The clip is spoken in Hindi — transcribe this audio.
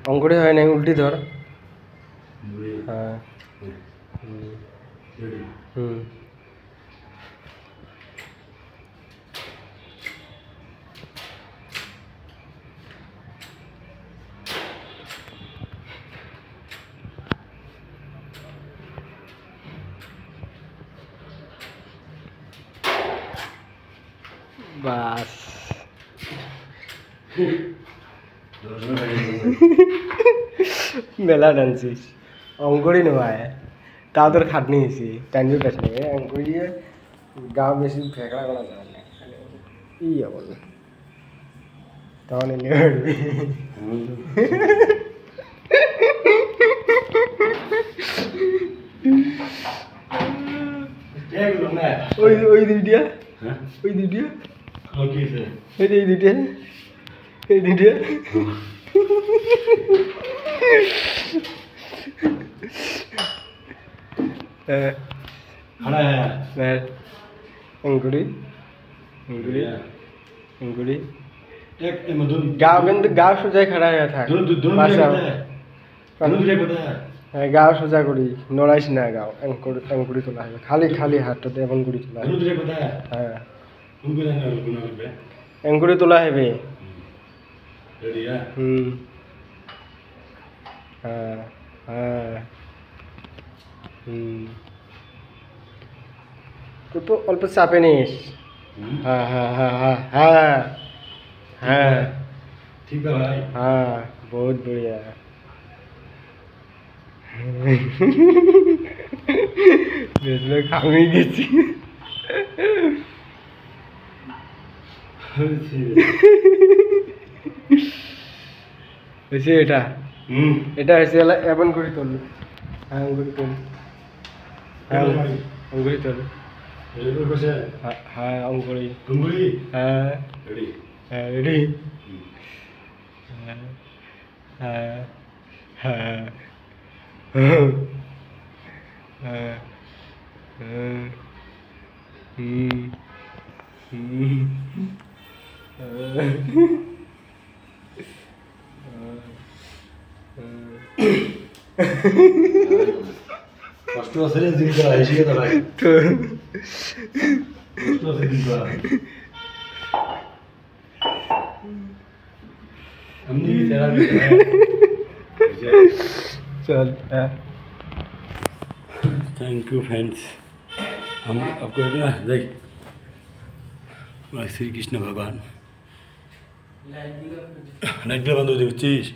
अंकुरी है नहीं उल्टी धर हाँ बस मेला डांसिस अंकुरी नवाए तादर खाटनी इसी टाइम भी पैसे नहीं अंकुरी है गांव में सिर्फ फेंकड़ा वाला जाना है ये बोल तो नहीं ले ओई दीदिया ओई दीदिया ओके सर ये दीदिया ये दीदिया खड़ा है अंकुरी अंकुरी अंकुरी एक मधुन गाँव सोजा खड़ा है था गाँव सोजा करी नराइस ना गाँव अंकुरी तोला है खाली खाली हाथ तो अंकुरी तोला है अंकुरी तोला है बे हाँ हाँ तो अल्प चापे नहीं हाँ हाँ हाँ हाँ हाँ हाँ ठीक है भाई हाँ बहुत बढ़िया बेचले खामी गेছি হইছে এটা এটা হইছে এমন করে তোল হ্যাঁ করে তোল হ্যাঁ করে তোল रेडी कैसे हाँ अंकुरी अंकुरी हाँ रेडी हाँ रेडी हाँ हाँ हाँ फर्स्ट वाला दिन का ऐसी का था तो फर्स्ट वाला दिन का हमने भी तेरा भी चल थैंक यू फ्रेंड्स हम आपको ना देख श्री कृष्ण भगवान लाइट भी बंद हो गई चीज